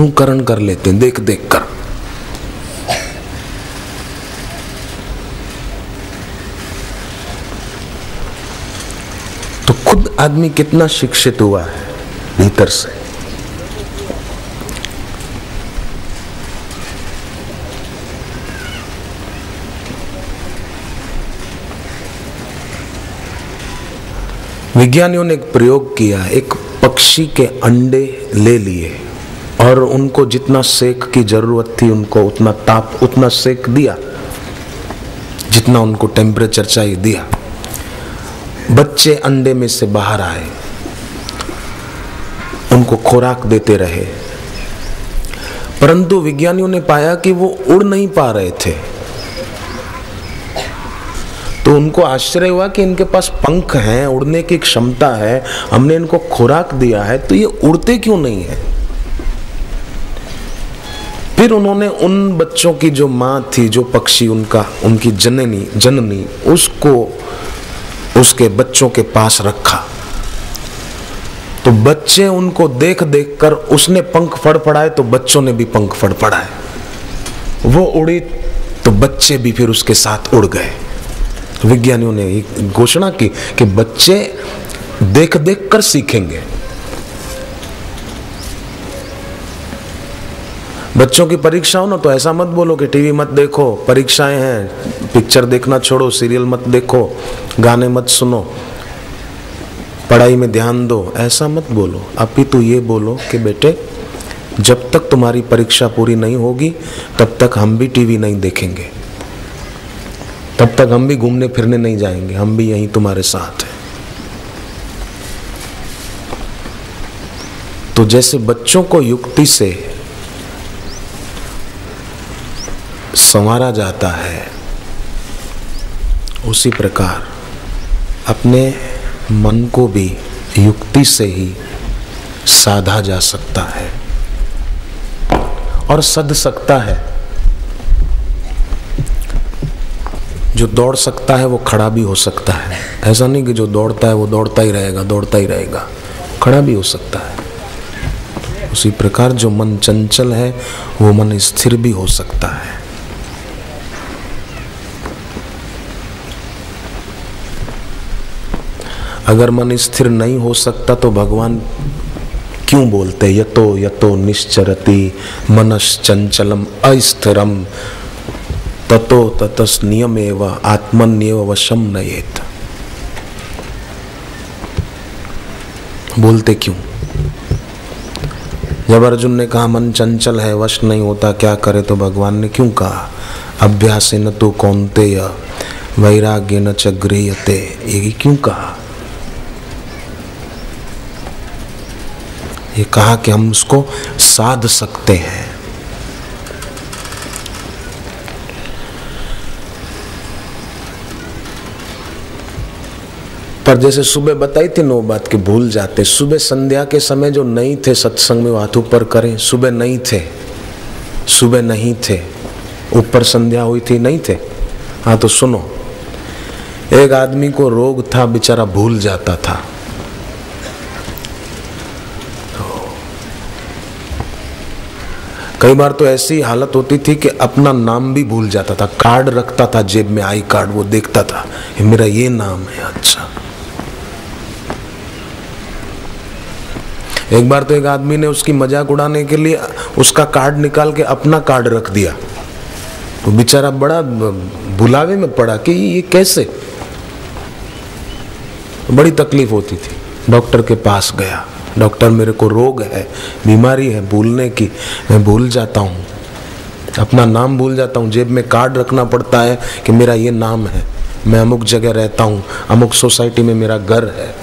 अनुकरण कर लेते हैं देख देख कर। तो खुद आदमी कितना शिक्षित हुआ है भीतर से। विज्ञानियों ने एक प्रयोग किया, एक पक्षी के अंडे ले लिए और उनको जितना सेक की जरूरत थी उनको उतना ताप उतना सेक दिया जितना उनको टेम्परेचर चाहिए दिया। बच्चे अंडे में से बाहर आए, उनको खुराक देते रहे, परंतु विज्ञानियों ने पाया कि वो उड़ नहीं पा रहे थे। तो उनको आश्चर्य हुआ कि इनके पास पंख हैं, उड़ने की क्षमता है, हमने इनको खुराक दिया है, तो ये उड़ते क्यों नहीं है। फिर उन्होंने उन बच्चों की जो माँ थी, जो पक्षी उनकी जननी उसको उसके बच्चों के पास रखा। तो बच्चे उनको देख देख कर उसने पंख फड़फड़ाए तो बच्चों ने भी पंख फड़फड़ाए। वो उड़ी तो बच्चे भी फिर उसके साथ उड़ गए। विज्ञानियों ने घोषणा की कि बच्चे देख देख कर सीखेंगे। बच्चों की परीक्षा हो ना तो ऐसा मत बोलो कि टीवी मत देखो, परीक्षाएं हैं, पिक्चर देखना छोड़ो, सीरियल मत देखो, गाने मत सुनो, पढ़ाई में ध्यान दो, ऐसा मत बोलो। अपितु ये बोलो कि बेटे जब तक तुम्हारी परीक्षा पूरी नहीं होगी तब तक हम भी टीवी नहीं देखेंगे, तब तक हम भी घूमने फिरने नहीं जाएंगे, हम भी यहीं तुम्हारे साथ हैं। तो जैसे बच्चों को युक्ति से संवारा जाता है, उसी प्रकार अपने मन को भी युक्ति से ही साधा जा सकता है और सध सकता है। जो दौड़ सकता है वो खड़ा भी हो सकता है। ऐसा नहीं कि जो दौड़ता है वो दौड़ता ही रहेगा, खड़ा भी हो सकता है। उसी प्रकार जो मन चंचल है वो मन स्थिर भी हो सकता है। अगर मन स्थिर नहीं हो सकता तो भगवान क्यों बोलते यतो यतो निश्चरति मनश्चंचलम अस्थिरम ततो ततस नियमेव आत्मन्येव वशम नयेत। बोलते क्यों? जब अर्जुन ने कहा मन चंचल है, वश नहीं होता, क्या करे, तो भगवान ने क्यों कहा अभ्यासेन तु कौन्तेय वैराग्येन च गृह्यते, ये क्यों कहा? ये कहा कि हम उसको साध सकते हैं। पर जैसे सुबह बताई थी नो बात के भूल जाते। सुबह संध्या के समय जो नहीं थे सत्संग में हाथ ऊपर करें, सुबह नहीं थे, ऊपर संध्या हुई थी, नहीं थे। हाँ तो सुनो, एक आदमी को रोग था, बेचारा भूल जाता था। कई बार तो ऐसी हालत होती थी कि अपना नाम भी भूल जाता था। कार्ड रखता था जेब में, आई कार्ड, वो देखता था मेरा ये नाम है, अच्छा। एक बार तो एक आदमी ने उसकी मजाक उड़ाने के लिए उसका कार्ड निकाल के अपना कार्ड रख दिया। तो बेचारा बड़ा भुलावे में पड़ा कि ये कैसे। बड़ी तकलीफ होती थी। डॉक्टर के पास गया, डॉक्टर मेरे को रोग है, बीमारी है भूलने की, मैं भूल जाता हूँ, अपना नाम भूल जाता हूँ, जेब में कार्ड रखना पड़ता है कि मेरा ये नाम है, मैं अमुक जगह रहता हूँ, अमुक सोसाइटी में मेरा घर है।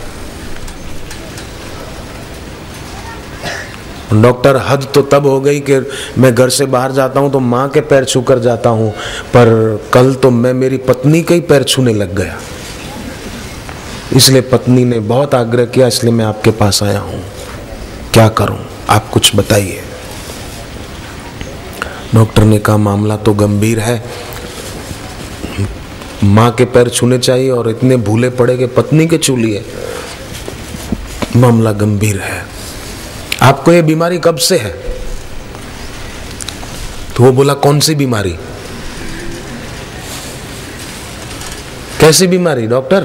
डॉक्टर हद तो तब हो गई कि मैं घर से बाहर जाता हूँ तो माँ के पैर छू कर जाता हूँ, पर कल तो मैं मेरी पत्नी के ही पैर छूने लग गया। इसलिए पत्नी ने बहुत आग्रह किया, इसलिए मैं आपके पास आया हूँ, क्या करूँ, आप कुछ बताइए। डॉक्टर ने कहा मामला तो गंभीर है, माँ के पैर छूने चाहिए और इतने भूले पड़े कि पत्नी के छू लिए, मामला गंभीर है। आपको ये बीमारी कब से है? तो वो बोला कौन सी बीमारी, कैसी बीमारी डॉक्टर,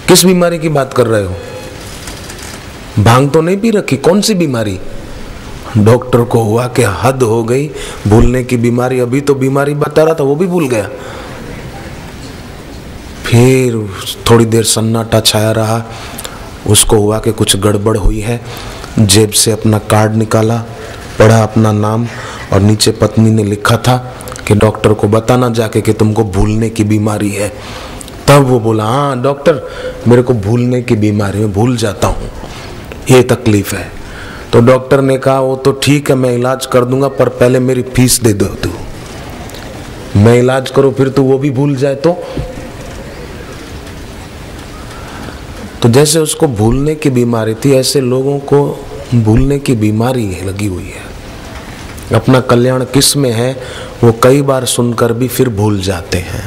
किस बीमारी की बात कर रहे हो, भांग तो नहीं पी रखी, कौन सी बीमारी। डॉक्टर को हुआ कि हद हो गई, भूलने की बीमारी, अभी तो बीमारी बता रहा था वो भी भूल गया। फिर थोड़ी देर सन्नाटा छाया रहा, उसको हुआ कि कुछ गड़बड़ हुई है। जेब से अपना कार्ड निकाला, पढ़ा अपना नाम और नीचे पत्नी ने लिखा था कि डॉक्टर को बताना जाके कि तुमको भूलने की बीमारी है। तब वो बोला हाँ डॉक्टर मेरे को भूलने की बीमारी, मैं भूल जाता हूँ, ये तकलीफ है। तो डॉक्टर ने कहा वो तो ठीक है मैं इलाज कर दूंगा पर पहले मेरी फीस दे दो तू, मैं इलाज करूँ फिर तू वो भी भूल जाए तो जैसे उसको भूलने की बीमारी थी ऐसे लोगों को भूलने की बीमारी लगी हुई है। अपना कल्याण किस में है वो कई बार सुनकर भी फिर भूल जाते हैं,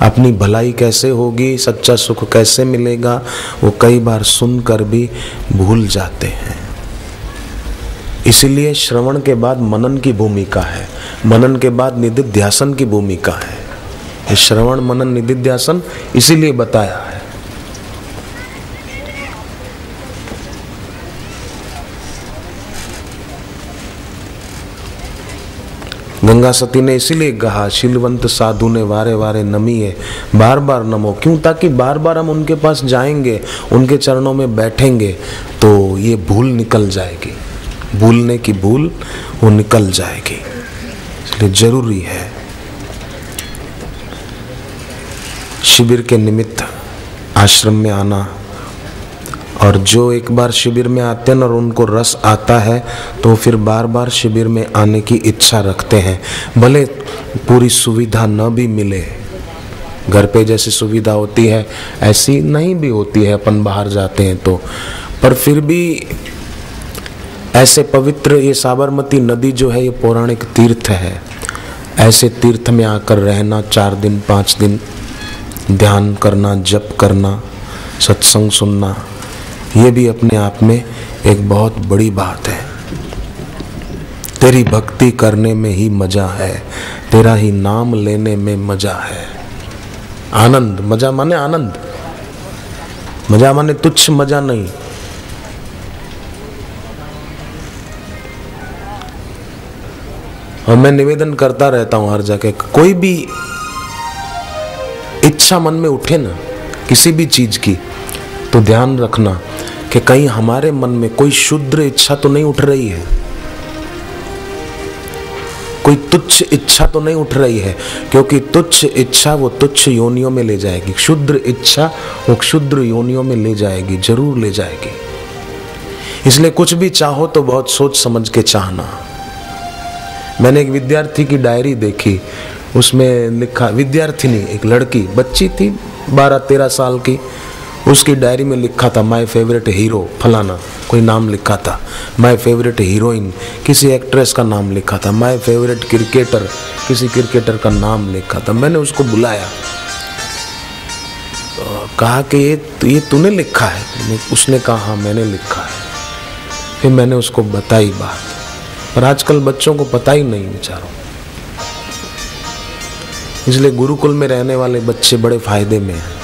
अपनी भलाई कैसे होगी, सच्चा सुख कैसे मिलेगा वो कई बार सुनकर भी भूल जाते हैं। इसीलिए श्रवण के बाद मनन की भूमिका है, मनन के बाद निधिध्यासन की भूमिका है। ये श्रवण मनन निधिध्यासन इसीलिए बताया है। गंगा सती ने इसीलिए कहा शीलवंत साधु ने वारे वारे नमिए, बार बार नमो, क्यों, ताकि बार बार हम उनके पास जाएंगे, उनके चरणों में बैठेंगे तो ये भूल निकल जाएगी, भूलने की भूल वो निकल जाएगी। इसलिए जरूरी है शिविर के निमित्त आश्रम में आना, और जो एक बार शिविर में आते हैं और उनको रस आता है तो फिर बार बार शिविर में आने की इच्छा रखते हैं। भले पूरी सुविधा न भी मिले, घर पे जैसी सुविधा होती है ऐसी नहीं भी होती है, अपन बाहर जाते हैं तो, पर फिर भी ऐसे पवित्र ये साबरमती नदी जो है ये पौराणिक तीर्थ है, ऐसे तीर्थ में आकर रहना 4 दिन 5 दिन, ध्यान करना, जप करना, सत्संग सुनना, ये भी अपने आप में एक बहुत बड़ी बात है। तेरी भक्ति करने में ही मजा है, तेरा ही नाम लेने में मजा है। आनंद, मजा माने आनंद, मजा माने तुच्छ मजा नहीं। और मैं निवेदन करता रहता हूं हर जगह, कोई भी इच्छा मन में उठे ना किसी भी चीज की, तो ध्यान रखना कि कहीं हमारे मन में कोई शुद्र इच्छा तो नहीं उठ रही है, कोई तुच्छ इच्छा तो नहीं उठ रही है, क्योंकि तुच्छ इच्छा वो तुच्छ योनियों में ले जाएगी, क्षुद्र इच्छा वो क्षुद्र योनियों में ले जाएगी, जरूर ले जाएगी। इसलिए कुछ भी चाहो तो बहुत सोच समझ के चाहना। मैंने एक विद्यार्थी की डायरी देखी, उसमें लिखा, विद्यार्थिनी एक लड़की बच्ची थी 12-13 साल की, उसकी डायरी में लिखा था माय फेवरेट हीरो फलाना, कोई नाम लिखा था, माय फेवरेट हीरोइन किसी एक्ट्रेस का नाम लिखा था, माय फेवरेट क्रिकेटर किसी क्रिकेटर का नाम लिखा था। मैंने उसको बुलाया, कहा कि ये तूने लिखा है? उसने कहा हाँ मैंने लिखा है। फिर मैंने उसको बताई बात, पर आजकल बच्चों को पता ही नहीं बेचारों। इसलिए गुरुकुल में रहने वाले बच्चे बड़े फायदे में हैं।